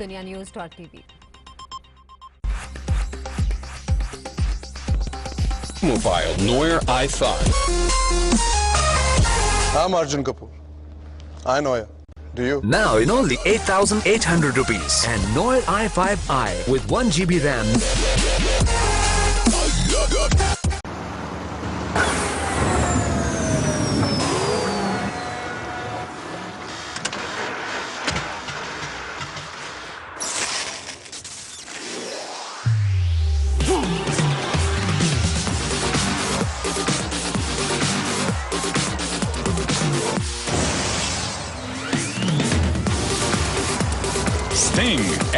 dunianews.tv। Mobile Noir i5. I'm Arjun Kapoor. I know ya. Do you? Now in only 8,800 rupees and Noir i5i with 1 GB RAM. Sting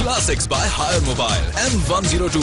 Classics by Hire Mobile M102,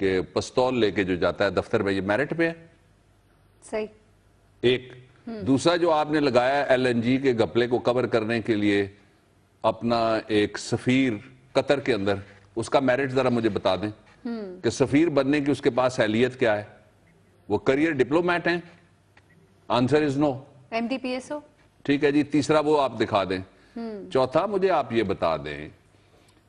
کہ پستول لے کے جو جاتا ہے دفتر میں، یہ میرٹ پہ ہے؟ صحیح. ایک دوسرا جو آپ نے لگایا LNG کے گپلے کو کور کرنے کے لیے اپنا ایک سفیر قطر کے اندر، اس کا میرٹ ذرا مجھے بتا دیں کہ سفیر بننے کی اس کے پاس اہلیت کیا ہے؟ وہ کریئر ڈپلومیٹ ہیں؟ Answer is no. MDPSO. ٹھیک ہے جی. تیسرا وہ آپ دکھا دیں. چوتھا مجھے آپ یہ بتا دیں،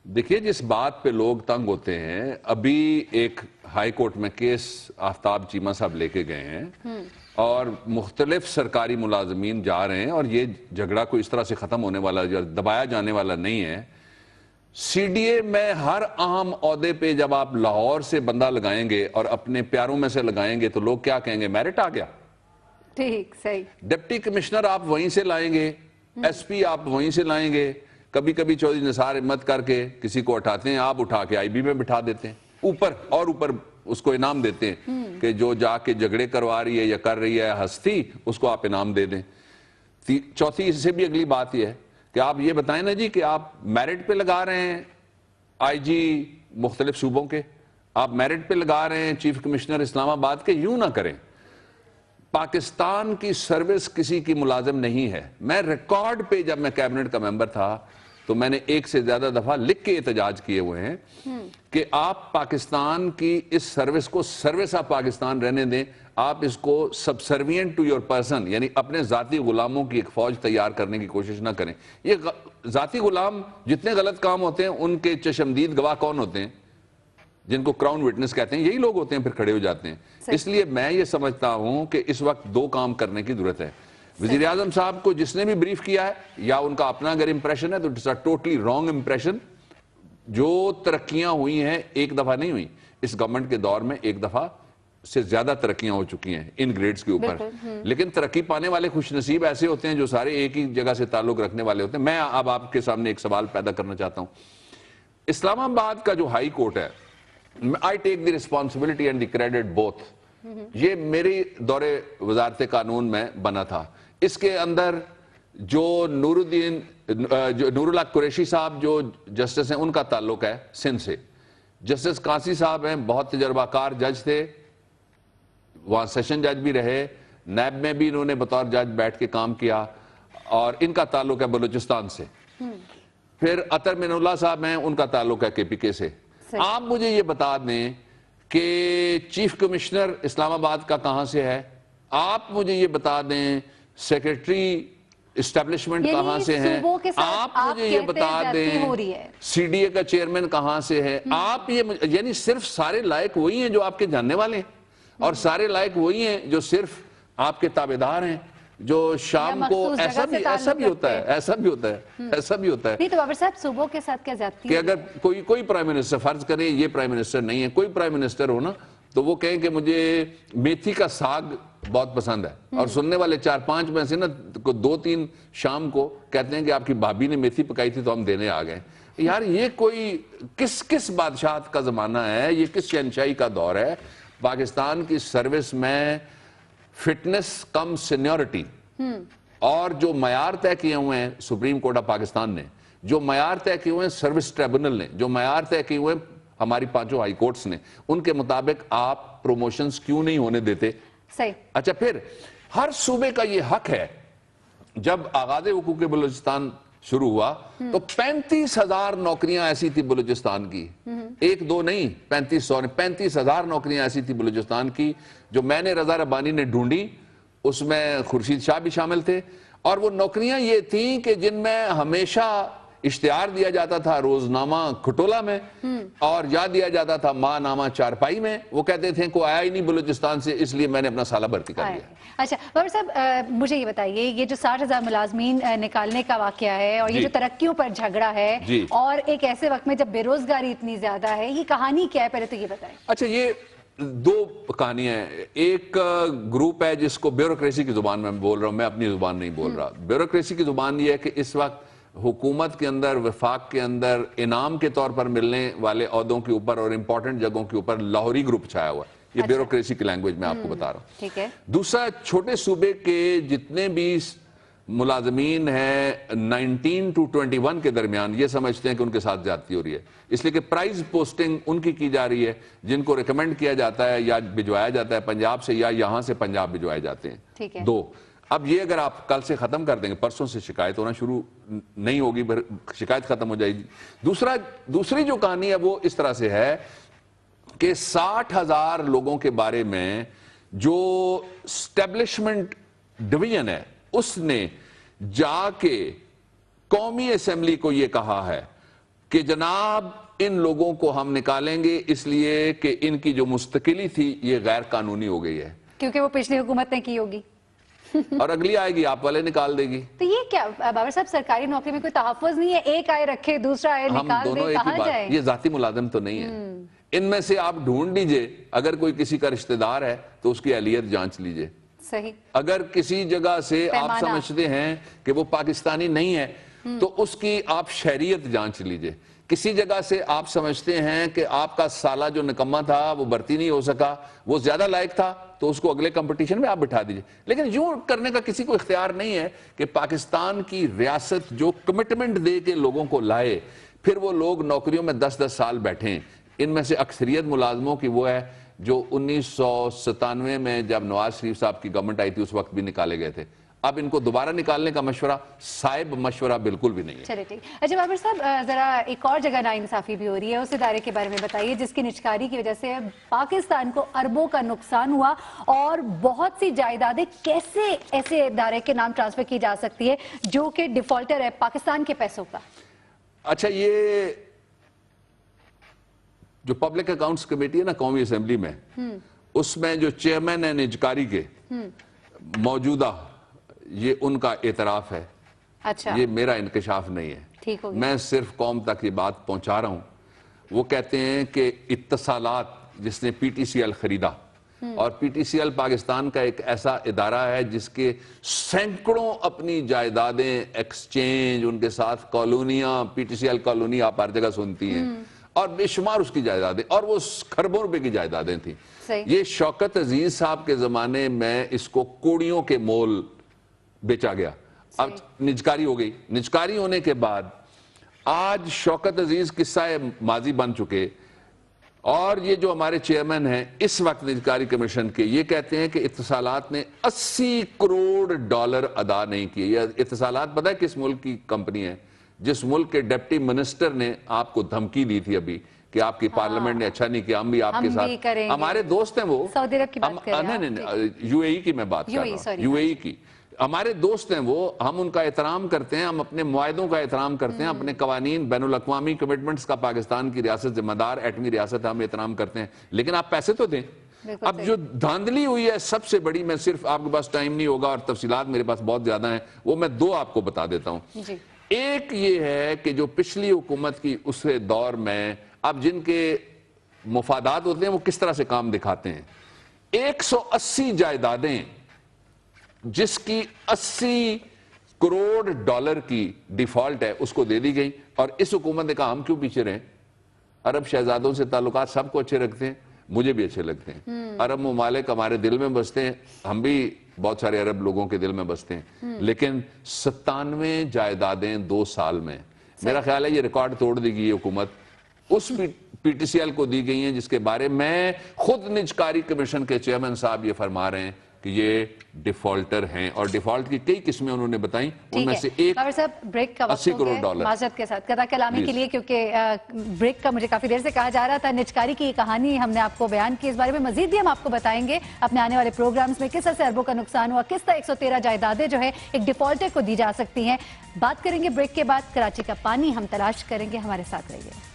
دیکھیے جس بات پہ لوگ تنگ ہوتے ہیں، ابھی ایک ہائی کورٹ میں کیس آفتاب چیمہ صاحب لے کے گئے ہیں اور مختلف سرکاری ملازمین جا رہے ہیں، اور یہ جھگڑا کوئی اس طرح سے ختم ہونے والا یا دبایا جانے والا نہیں ہے. CDA میں ہر اہم عہدے پہ جب آپ لاہور سے بندہ لگائیں گے اور اپنے پیاروں میں سے لگائیں گے تو لوگ کیا کہیں گے؟ میرٹ آ گیا. ٹھیک. صحیح. ڈپٹی کمشنر آپ وہیں سے لائیں گے، SP آپ وہیں سے لائیں گے. کبھی کبھی چودھری نثار ہمت کر کے کسی کو اٹھاتے ہیں، آپ اٹھا کے IB میں بٹھا دیتے ہیں، اوپر اور اوپر اس کو انعام دیتے ہیں کہ جو جا کے جھگڑے کروا رہی ہے یا کر رہی ہے ہستی، اس کو آپ انعام دے دیں. چوتھی اس سے بھی اگلی بات یہ ہے کہ آپ یہ بتائیں نا جی کہ آپ میرٹ پہ لگا رہے ہیں IG مختلف صوبوں کے، آپ میرٹ پہ لگا رہے ہیں چیف کمشنر اسلام آباد کے. یوں نہ کریں. پاکستان کی سروس کسی کی ملازم نہیں ہے. میں ریکارڈ پہ جب میں کیبنٹ کا ممبر تھا تو میں نے ایک سے زیادہ دفعہ لکھ کے احتجاج کیے ہوئے ہیں کہ آپ پاکستان کی اس سروس کو سروس آف پاکستان رہنے دیں. آپ اس کو سبسروینٹ ٹو یور پرسن، یعنی اپنے ذاتی غلاموں کی ایک فوج تیار کرنے کی کوشش نہ کریں. یہ ذاتی غلام جتنے غلط کام ہوتے ہیں ان کے چشمدید گواہ کون ہوتے ہیں؟ جن کو کراؤن وٹنس کہتے ہیں، یہی لوگ ہوتے ہیں پھر کھڑے ہو جاتے ہیں. اس لیے میں یہ سمجھتا ہوں کہ اس وقت دو کام کرنے کی ضرورت ہے. وزیر اعظم صاحب کو جس نے بھی بریف کیا ہے، یا ان کا اپنا اگر امپریشن ہے تو it's a totally wrong impression. جو ترقیاں ہوئی ہیں ایک دفعہ نہیں ہوئی، اس گورنمنٹ کے دور میں ایک دفعہ سے زیادہ ترقیاں ہو چکی ہیں ان گریڈز کے اوپر. لیکن ترقی پانے والے خوش نصیب ایسے ہوتے ہیں جو سارے ایک ہی جگہ سے تعلق رکھنے والے ہوتے ہیں. میں اب آپ کے سامنے ایک سوال پیدا کرنا چاہتا ہوں. اسلام آباد کا جو ہائی کورٹ ہے، I take the responsibility and the credit both. یہ میری دور وزارت قانون میں بنا تھا. اس کے اندر جو نور اللہ قریشی صاحب جو جسٹس ہیں ان کا تعلق ہے سندھ سے. جسٹس قاسی صاحب ہیں، بہت تجربہ کار جج تھے، وہاں سیشن جج بھی رہے، نیب میں بھی انہوں نے بطور جج بیٹھ کے کام کیا، اور ان کا تعلق ہے بلوچستان سے. پھر عطر من اللہ صاحب ہیں، ان کا تعلق ہے KPK سے. آپ مجھے یہ بتا دیں کہ چیف کمشنر اسلام آباد کا کہاں سے ہے. آپ مجھے یہ بتا دیں سیکرٹری اسٹیبلشمنٹ کہاں سے ہے. آپ مجھے یہ بتا دیں CDA کا چیئرمین کہاں سے ہے. آپ یہ یعنی صرف سارے لائق وہی ہیں جو آپ کے جاننے والے ہیں، اور سارے لائق وہی ہیں جو صرف آپ کے تابعدار ہیں، جو شام کو ایسا بھی ہوتا ہے. نہیں تو بابر صاحب صوبوں کے ساتھ کیا زیادتی کہ اگر کوئی پرائم منسٹر فرض کریں یہ پرائم منسٹر نہیں ہے، کوئی پرائم منسٹر ہو نا تو وہ کہیں کہ مجھے میتھی کا ساگ بہت پسند ہے، اور سننے والے 4-5 میں سے نا 2-3 شام کو کہتے ہیں کہ آپ کی بھابھی نے میتھی پکائی تھی تو ہم دینے آ گئے. یار یہ کوئی کس بادشاہت کا زمانہ ہے؟ یہ کس شہنشاہی کا دور ہے؟ پاکستان کی سروس میں فٹنس کم سینیورٹی اور جو معیار طے کیے ہوئے ہیں سپریم کورٹ آف پاکستان نے، جو معیار طے کیے ہوئے ہیں سروس ٹریبونل نے، جو معیار طے کیے ہوئے ہماری 5 ہائی کورٹس نے، ان کے مطابق آپ پروموشنز کیوں نہیں ہونے دیتے؟ صحیح. اچھا پھر ہر صوبے کا یہ حق ہے. جب آغاز حقوق بلوچستان شروع ہوا تو 35,000 نوکریاں ایسی تھی بلوچستان کی، 1-2 نہیں 35,000 نوکریاں ایسی تھی بلوچستان کی جو میں نے رضا ربانی نے ڈھونڈی. اس میں خورشید شاہ بھی شامل تھے، اور وہ نوکریاں یہ تھیں کہ جن میں ہمیشہ اشتہار دیا جاتا تھا روزنامہ کھٹولہ میں، اور یا دیا جاتا تھا ماہ نامہ چارپائی میں. وہ کہتے تھے کوئی آیا ہی نہیں بلوچستان سے، اس لیے میں نے اپنا سالہ بھرتی کر لیا. اچھا بابر صاحب مجھے یہ بتائیے، یہ جو 60,000 ملازمین نکالنے کا واقعہ ہے اور یہ جو ترقیوں پر جھگڑا ہے، اور ایک ایسے وقت میں جب بے روزگاری اتنی زیادہ ہے، یہ کہانی کیا ہے؟ پہلے تو یہ بتائیں. اچھا یہ 2 کہانیاں ہیں. ایک گروپ ہے جس کو بیوروکریسی کی زبان میں بول رہا ہوں، میں اپنی زبان نہیں بول رہا. بیوروکریسی کی زبان یہ ہے کہ اس وقت حکومت کے اندر، وفاق کے اندر انعام کے طور پر ملنے والے عہدوں کے اوپر اور امپورٹنٹ جگہوں کے اوپر لاہوری گروپ چھایا ہوا ہے. یہ بیوروکریسی کی لینگویج میں آپ کو بتا رہا ہوں. ٹھیک ہے. دوسرا، چھوٹے صوبے کے جتنے بھی ملازمین ہیں 19 to 21 کے درمیان یہ سمجھتے ہیں کہ ان کے ساتھ زیادتی ہو رہی ہے، اس لیے کہ پرائز پوسٹنگ ان کی جا رہی ہے، جن کو ریکمینڈ کیا جاتا ہے یا بھجوایا جاتا ہے پنجاب سے یا یہاں سے پنجاب بھجوائے جاتے ہیں۔ دو، اب یہ اگر آپ کل سے ختم کر دیں گے، پرسوں سے شکایت ہونا شروع نہیں ہوگی، شکایت ختم ہو جائے گی۔ دوسری جو کہانی ہے وہ اس طرح سے ہے کہ 60,000 لوگوں کے بارے میں جو اسٹیبلشمنٹ ڈویژن ہے اس نے جا کے قومی اسمبلی کو یہ کہا ہے کہ جناب ان لوگوں کو ہم نکالیں گے اس لیے کہ ان کی جو مستقلی تھی یہ غیر قانونی ہو گئی ہے، کیونکہ وہ پچھلی حکومت نے کی ہوگی اور اگلی آئے گی آپ والے نکال دے گی۔ تو یہ کیا بابر صاحب، سرکاری نوکری میں کوئی تحفظ نہیں ہے؟ ایک آئے رکھے دوسرا آئے نکال دے، کہاں جائے؟ یہ ذاتی ملازم تو نہیں ہے، ان میں سے آپ ڈھونڈ لیجئے، اگر کوئی کسی کا رشتہ دار ہے تو اس کی اہلیت جانچ لیجئے، صحیح، اگر کسی جگہ سے آپ سمجھتے ہیں کہ وہ پاکستانی نہیں ہے تو اس کی آپ شہریت جانچ لیجئے، کسی جگہ سے آپ سمجھتے ہیں کہ آپ کا سالہ جو نکمہ تھا وہ بھرتی نہیں ہو سکا، وہ زیادہ لائق تھا تو اس کو اگلے کمپٹیشن میں آپ بٹھا دیجئے، لیکن یوں کرنے کا کسی کو اختیار نہیں ہے کہ پاکستان کی ریاست جو کمٹمنٹ دے کے لوگوں کو لائے پھر وہ لوگ نوکریوں میں 10-10 سال بیٹھیں۔ ان میں سے اکثریت ملازموں کی وہ ہے جو 1997 میں جب نواز شریف صاحب کی گورنمنٹ آئی تھی اس وقت بھی نکالے گئے تھے، اب ان کو دوبارہ نکالنے کا مشورہ صائب مشورہ بالکل بھی نہیں ہے۔ چلے ٹھیک۔ اچھا بابر صاحب، ذرا ایک اور جگہ ناانصافی بھی ہو رہی ہے، اس ادارے کے بارے میں بتائیے جس کی نجکاری کی وجہ سے پاکستان کو اربوں کا نقصان ہوا اور بہت سی جائیدادیں کیسے ایسے ادارے کے نام ٹرانسفر کی جا سکتی ہے جو کہ ڈیفالٹر ہے پاکستان کے پیسوں کا؟ اچھا، یہ جو پبلک اکاؤنٹس کمیٹی ہے نا قومی اسمبلی میں، اس میں جو چیئرمین ہیں نجکاری کے موجودہ، یہ ان کا اعتراف ہے، اچھا، یہ میرا انکشاف نہیں ہے، میں صرف قوم تک یہ بات پہنچا رہا ہوں۔ وہ کہتے ہیں کہ اتصالات جس نے پی ٹی سی ایل خریدا، اور P T C L Pakistan کا ایک ایسا ادارہ ہے جس کے سینکڑوں اپنی جائیدادیں ایکسچینج، ان کے ساتھ کالونیاں، P T C L colony آپ ہر جگہ سنتی ہیں، اور بے شمار اس کی جائیدادیں، اور وہ کھربوں روپے کی جائیدادیں تھیں۔ یہ شوکت عزیز صاحب کے زمانے میں اس کو کوڑیوں کے مول بیچا گیا، اب نجکاری ہو گئی، نجکاری ہونے کے بعد آج شوکت عزیز قصہ ماضی بن چکے، اور یہ جو ہمارے چیئرمین ہیں اس وقت نجکاری کمیشن کے، یہ کہتے ہیں کہ اتصالات نے 80 کروڑ ڈالر ادا نہیں کیے۔ یہ اتصالات پتہ ہے کس ملک کی کمپنی ہے؟ جس ملک کے ڈپٹی منسٹر نے آپ کو دھمکی دی تھی ابھی کہ آپ کی پارلیمنٹ نے اچھا نہیں کیا، ہم بھی آپ کے ساتھ، ہمارے دوست ہیں وہ، سعودی عرب کی بات کر رہے ہیں، نہیں یو اے ای کی میں بات کر رہا ہوں، یو اے ای کی، ہمارے دوست ہیں وہ، ہم ان کا احترام کرتے ہیں، ہم اپنے معاہدوں کا احترام کرتے ہیں، اپنے قوانین بین الاقوامی کمٹمنٹس کا پاکستان کی ریاست ذمہ دار ایٹمی ریاست ہم احترام کرتے ہیں، لیکن آپ پیسے تو دیں۔ اب جو دھاندلی ہوئی ہے سب سے بڑی، میں صرف آپ کے پاس ٹائم نہیں ہوگا اور تفصیلات میرے پاس بہت زیادہ ہیں، وہ میں دو آپ کو بتا دیتا ہوں۔ ایک یہ ہے کہ جو پچھلی حکومت کی اس دور میں اب جن کے مفادات ہوتے ہیں وہ کس طرح سے کام دکھاتے ہیں، 180 جائیدادیں جس کی 80 کروڑ ڈالر کی ڈیفالٹ ہے اس کو دے دی گئی، اور اس حکومت نے کہا ہم کیوں پیچھے رہیں، عرب شہزادوں سے تعلقات سب کو اچھے رکھتے ہیں، مجھے بھی اچھے لگتے ہیں، عرب ممالک ہمارے دل میں بستے ہیں، ہم بھی بہت سارے عرب لوگوں کے دل میں بستے ہیں، لیکن 97 جائیدادیں 2 سال میں، میرا خیال ہے یہ ریکارڈ توڑ دی گئی حکومت، اس پی ٹی سی ایل کو دی گئی ہیں جس کے بارے میں خود نجکاری کمیشن کے چیئرمین صاحب یہ فرما رہے ہیں کہ یہ ڈیفالٹر ہیں، اور ڈیفالٹ کی کئی قسمیں انہوں نے بتائیں، ان میں سے ایک بابر صاحب بریک کا وقت 80 ہو کروڑ گیا، ڈالر معذرت کے ساتھ قطع کلامی کے لیے، کیونکہ بریک کا مجھے کافی دیر سے کہا جا رہا تھا، نجکاری کی کہانی ہم نے آپ کو بیان کی، اس بارے میں مزید بھی ہم آپ کو بتائیں گے اپنے آنے والے پروگرامز میں کس طرح سے اربوں کا نقصان ہوا، کس طرح 113 جائیدادیں جو ہے ایک ڈیفالٹر کو دی جا سکتی ہیں۔ بات کریں گے بریک کے بعد، کراچی کا پانی ہم تلاش کریں گے، ہمارے ساتھ رہیے۔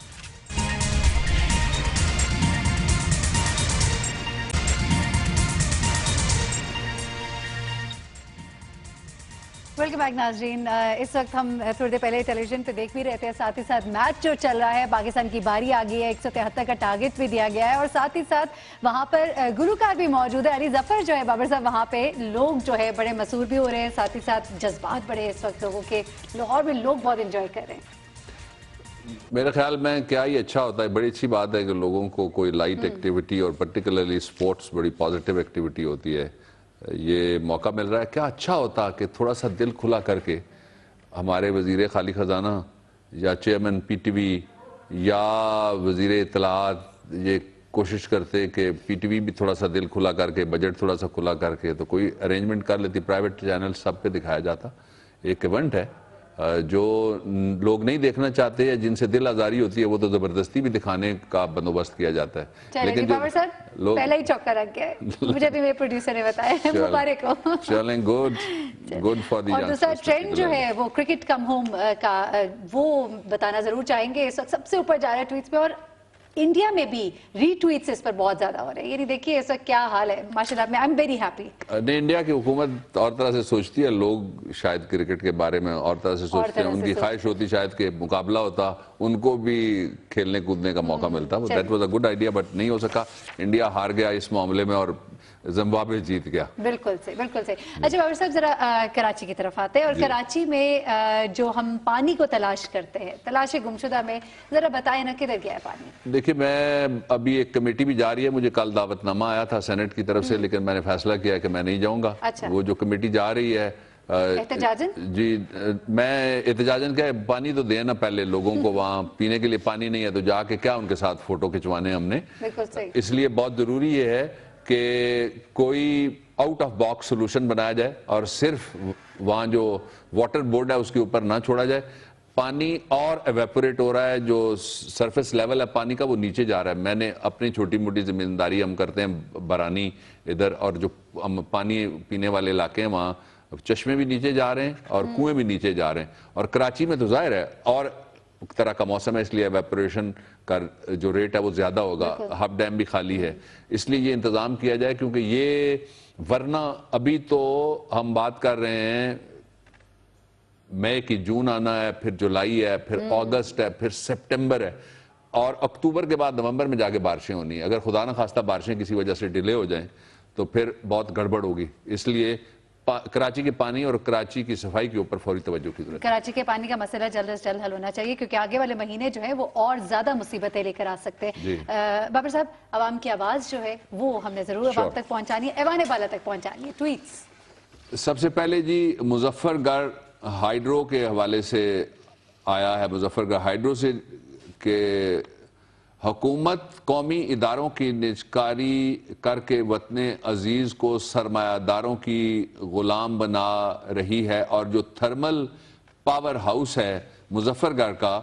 ویلکم بیک ناظرین، اس وقت ہم تھوڑی دیر پہلے ٹیلی ویژن پہ دیکھ بھی رہتے ہیں، ساتھ ہی ساتھ میچ جو چل رہا ہے، پاکستان کی باری آ گئی ہے، 173 کا ٹارگٹ بھی دیا گیا ہے، اور ساتھ ہی ساتھ وہاں پر گلوکار بھی موجود ہے، علی ظفر جو ہے بابر صاحب، وہاں پہ لوگ جو ہے بڑے مسحور بھی ہو رہے ہیں، ساتھ ہی ساتھ جذبات بڑے اس وقت لوگوں کے، لاہور میں لوگ بہت انجوائے کر رہے ہیں۔ میرے خیال میں کیا ہی اچھا ہوتا ہے، بڑی اچھی بات ہے کہ لوگوں کو کوئی لائٹ ایکٹیویٹی، اور پرٹیکولرلی سپورٹس بڑی پازیٹیو ایکٹیویٹی ہوتی ہے، یہ موقع مل رہا ہے. کیا اچھا ہوتا کہ تھوڑا سا دل کھلا کر کے ہمارے وزیر خالی خزانہ یا چیئرمین پی ٹی وی یا وزیر اطلاعات یہ کوشش کرتے کہ پی ٹی وی بھی تھوڑا سا دل کھلا کر کے, بجٹ تھوڑا سا کھلا کر کے, تو کوئی ارینجمنٹ کر لیتی, پرائیویٹ چینل سب پہ دکھایا جاتا. ایک ایونٹ ہے جو لوگ نہیں دیکھنا چاہتے یا جن سے دل آزاری ہوتی ہے وہ تو زبردستی بھی دکھانے کا بندوبست کیا جاتا ہے. لیکن باور صاحب پہلا ہی چوکا رکھ گیا ہے, مجھے بھی میرے پروڈیوسر نے بتایا. مبارک ہو. چلیں, گڈ فار دی. اور دوسرا ٹرینڈ جو ہے وہ کرکٹ کم ہوم کا, وہ بتانا ضرور چاہیں گے. اس وقت سب سے اوپر جا رہا ہے ٹویٹس پہ, اور انڈیا میں بھی ری ٹویٹس اس پر بہت زیادہ ہو رہے ہیں. یعنی دیکھیے اس وقت کیا حال ہے ماشاءاللہ. میں آئی ایم ویری ہیپی. نہیں, انڈیا کی حکومت اور طرح سے سوچتی ہے, لوگ شاید کرکٹ کے بارے میں اور طرح سے سوچتے ہیں. ان کی خواہش ہوتی شاید کہ مقابلہ ہوتا, ان کو بھی کھیلنے کودنے کا موقع ملتا. That was a good idea, but نہیں ہو سکا. انڈیا ہار گیا اس معاملے میں اور زمبابوے جیت گیا. بالکل صحیح, بالکل صحیح. اچھا باور صاحب ذرا کراچی کی طرف آتے ہیں, اور کراچی میں جو ہم پانی کو تلاش کرتے ہیں, تلاش گمشدہ میں, ذرا بتائیں نا کدھر گیا ہے پانی؟ دیکھیے, میں ابھی ایک کمیٹی بھی جا رہی ہے, مجھے کل دعوت نامہ آیا تھا سینٹ کی طرف سے, لیکن میں نے فیصلہ کیا کہ میں نہیں جاؤں گا. وہ جو کمیٹی جا رہی ہے احتجاجن, جی میں احتجاجن کیا ہے, پانی تو دیں نا پہلے لوگوں کو. وہاں پینے کے لیے پانی نہیں ہے تو جا کے کیا ان کے ساتھ فوٹو کھچوانے ہم نے. اس لیے بہت ضروری یہ ہے کہ کوئی آؤٹ آف باکس سولوشن بنایا جائے اور صرف وہاں جو واٹر بورڈ ہے اس کے اوپر نہ چھوڑا جائے. پانی اور ایویپوریٹ ہو رہا ہے, جو سرفیس لیول ہے پانی کا وہ نیچے جا رہا ہے. میں نے اپنی چھوٹی موٹی زمینداری ہم کرتے ہیں برانی ادھر, اور جو ہم پانی پینے والے علاقے ہیں وہاں چشمے بھی نیچے جا رہے ہیں اور کنویں بھی نیچے جا رہے ہیں. اور کراچی میں تو ظاہر ہے اور طرح کا موسم ہے, اس لیے ایویپوریشن کا جو ریٹ ہے وہ زیادہ ہوگا. ہب ڈیم بھی خالی ہے, اس لیے یہ انتظام کیا جائے, کیونکہ یہ ورنہ ابھی تو ہم بات کر رہے ہیں مئی کی, جون آنا ہے, پھر جولائی ہے, پھر اگست ہے, پھر سپٹمبر ہے, اور اکتوبر کے بعد نومبر میں جا کے بارشیں ہونی ہیں. اگر خدا نہ خواستہ بارشیں کسی وجہ سے ڈیلے ہو جائیں تو پھر بہت گڑبڑ ہوگی. اس لیے کراچی کے پانی اور کراچی کی صفائی کے اوپر فوری توجہ کی ضرورت ہے. کراچی کے پانی کا مسئلہ جلد از جلد حل ہونا چاہیے, کیونکہ آگے والے مہینے جو ہیں وہ اور زیادہ مصیبتیں لے کر آ سکتے ہیں. بابر صاحب, عوام کی آواز جو ہے وہ ہم نے ضرور عوام تک پہنچانی ہے, ایوان بالا تک پہنچانی ہے. ٹویٹس سب سے پہلے جی مظفر گڑھ ہائیڈرو کے حوالے سے آیا ہے. مظفر گڑھ ہائیڈرو سے کہ حکومت قومی اداروں کی نجکاری کر کے وطن عزیز کو سرمایہ داروں کی غلام بنا رہی ہے, اور جو تھرمل پاور ہاؤس ہے مظفر گڑھ کا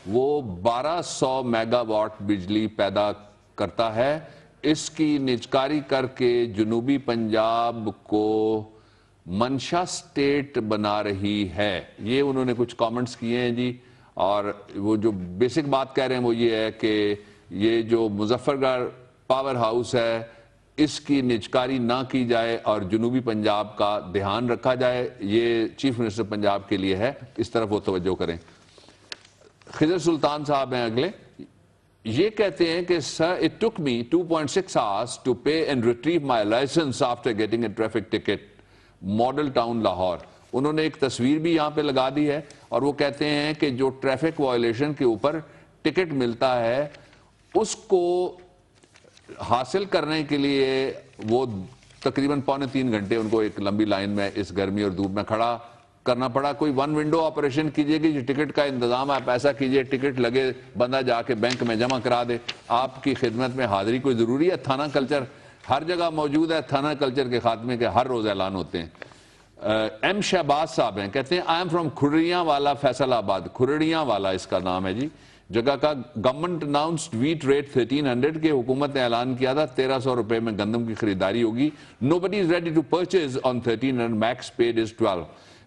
وہ 1200 میگا واٹ بجلی پیدا کرتا ہے. اس کی نجکاری کر کے جنوبی پنجاب کو منشا سٹیٹ بنا رہی ہے. یہ انہوں نے کچھ کامنٹس کیے ہیں جی, اور وہ جو بیسک بات کہہ رہے ہیں وہ یہ ہے کہ یہ جو مظفر گڑھ پاور ہاؤس ہے اس کی نجکاری نہ کی جائے اور جنوبی پنجاب کا دھیان رکھا جائے. یہ چیف منسٹر پنجاب کے لیے ہے, اس طرف وہ توجہ کریں. خضر سلطان صاحب ہیں اگلے, یہ کہتے ہیں کہ سر it took me 2.6 hours to pay and retrieve my license after getting a traffic ticket. Model town Lahore. انہوں نے ایک تصویر بھی یہاں پہ لگا دی ہے, اور وہ کہتے ہیں کہ جو ٹریفک وائلیشن کے اوپر ٹکٹ ملتا ہے اس کو حاصل کرنے کے لیے وہ تقریباً 2.25 گھنٹے ان کو ایک لمبی لائن میں اس گرمی اور دھوپ میں کھڑا کرنا پڑا. کوئی ون ونڈو آپریشن کیجئے گی, جو ٹکٹ کا انتظام آپ ایسا کیجئے, ٹکٹ لگے بندہ جا کے بینک میں جمع کرا دے. آپ کی خدمت میں حاضری کوئی ضروری ہے. تھانہ کلچر ہر جگہ موجود ہے, تھانہ کلچر کے خاتمے کے ہر روز اعلان ہوتے ہیں. ایم شہباز صاحب ہیں, کہتے ہیں آئی ایم فرام کھرڑیاں والا فیصل آباد. کھرڑیاں والا اس کا نام ہے جی جگہ کا. گورنمنٹ اناؤنسڈ ویٹ ریٹ 1300 کے, حکومت نے اعلان کیا تھا 1300 روپے میں گندم کی خریداری ہوگی. Nobody is ready to purchase on 1300, max paid is 12.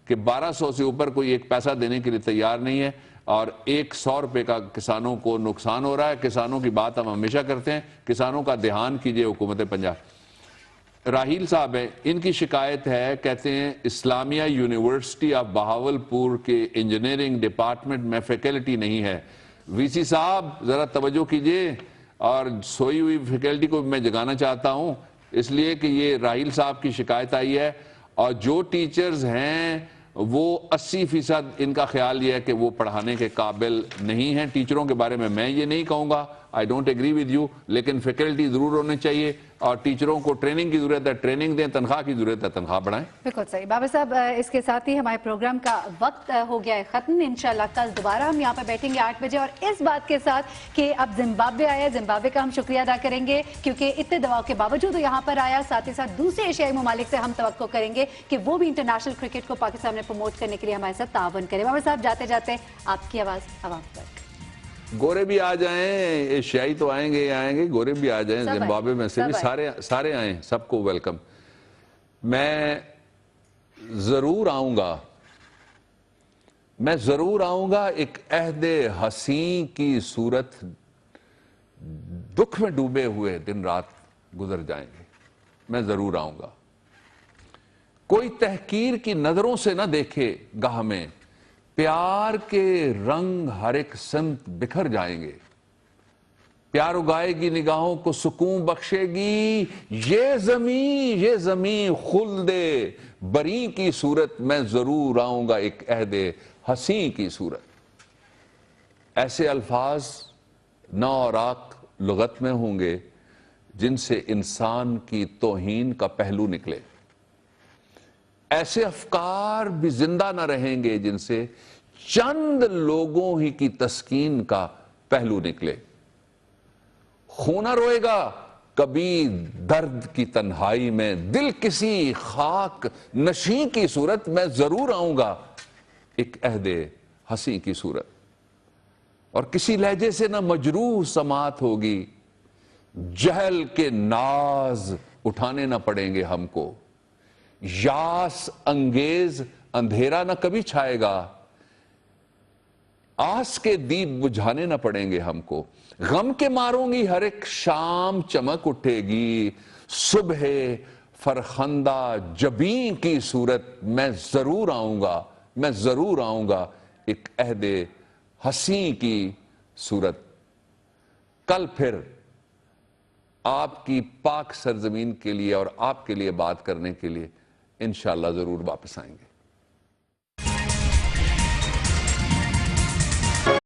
کہ 1200 سے اوپر کوئی ایک پیسہ دینے کے لیے تیار نہیں ہے, اور 100 روپے کا کسانوں کو نقصان ہو رہا ہے. کسانوں کی بات ہم ہمیشہ کرتے ہیں, کسانوں کا دھیان کیجئے حکومت پنجاب. راہیل صاحب ہیں, ان کی شکایت ہے, کہتے ہیں اسلامیہ یونیورسٹی آف بہاولپور کے انجینئرنگ ڈپارٹمنٹ میں فیکلٹی نہیں ہے. وی سی صاحب ذرا توجہ کیجئے, اور سوئی ہوئی فیکلٹی کو میں جگانا چاہتا ہوں, اس لیے کہ یہ راہیل صاحب کی شکایت آئی ہے, اور جو ٹیچرز ہیں وہ 80% ان کا خیال یہ ہے کہ وہ پڑھانے کے قابل نہیں ہیں. ٹیچروں کے بارے میں یہ نہیں کہوں گا, I don't agree with you, لیکن فیکلٹی ضرور ہونے چاہیے اور ٹیچروں کو ٹریننگ کی ضرورت ہے، ٹریننگ دیں، تنخواہ کی ضرورت ہے، تنخواہ بڑھائیں. بالکل صحیح بابر صاحب، اس کے ساتھ ہی ہمارے پروگرام کا وقت ہو گیا ہے ختم. انشاءاللہ کل دوبارہ ہم یہاں پہ بیٹھیں گے 8 بجے، اور اس بات کے ساتھ کہ اب زمبابوے آیا، زمبابوے کا ہم شکریہ ادا کریں گے کیونکہ اتنے دباؤ کے باوجود وہ یہاں پر آیا. ساتھ ہی ساتھ دوسرے ایشیائی ممالک سے ہم توقع کریں گے کہ وہ بھی انٹرنیشنل کرکٹ کو پاکستان میں پروموٹ کرنے کے لیے ہمارے ساتھ تعاون کریں. بابر صاحب جاتے جاتے آپ کی آواز عوام تک. گورے بھی آ جائیں، ایشیائی تو آئیں گے، گورے بھی آ جائیں، زمبابوے میں سے بھی سارے آئیں، سب کو ویلکم. میں ضرور آؤں گا ایک عہد حسین کی صورت. دکھ میں ڈوبے ہوئے دن رات گزر جائیں گے، میں ضرور آؤں گا. کوئی تحقیر کی نظروں سے نہ دیکھے گاہ میں، پیار کے رنگ ہر ایک سمت بکھر جائیں گے. پیار اگائے گی نگاہوں کو سکون بخشے گی، یہ زمین خلد بری کی صورت. میں ضرور آؤں گا ایک عہد حسین کی صورت. ایسے الفاظ نو اور آق لغت میں ہوں گے جن سے انسان کی توہین کا پہلو نکلے. ایسے افکار بھی زندہ نہ رہیں گے جن سے چند لوگوں ہی کی تسکین کا پہلو نکلے. خون نہ روئے گا کبھی درد کی تنہائی میں، دل کسی خاک نشیں کی صورت. میں ضرور آؤں گا ایک عہد حسین کی صورت. اور کسی لہجے سے نہ مجروح سماعت ہوگی، جہل کے ناز اٹھانے نہ پڑیں گے ہم کو. یاس انگیز اندھیرا نہ کبھی چھائے گا، آس کے دیپ بجھانے نہ پڑیں گے ہم کو. غم کے ماروں گی ہر ایک شام چمک اٹھے گی، صبح فرخندہ جبیں کی صورت. میں ضرور آؤں گا ایک عہد حسین کی صورت. کل پھر آپ کی پاک سرزمین کے لیے اور آپ کے لیے بات کرنے کے لیے انشاءاللہ ضرور واپس آئیں گے.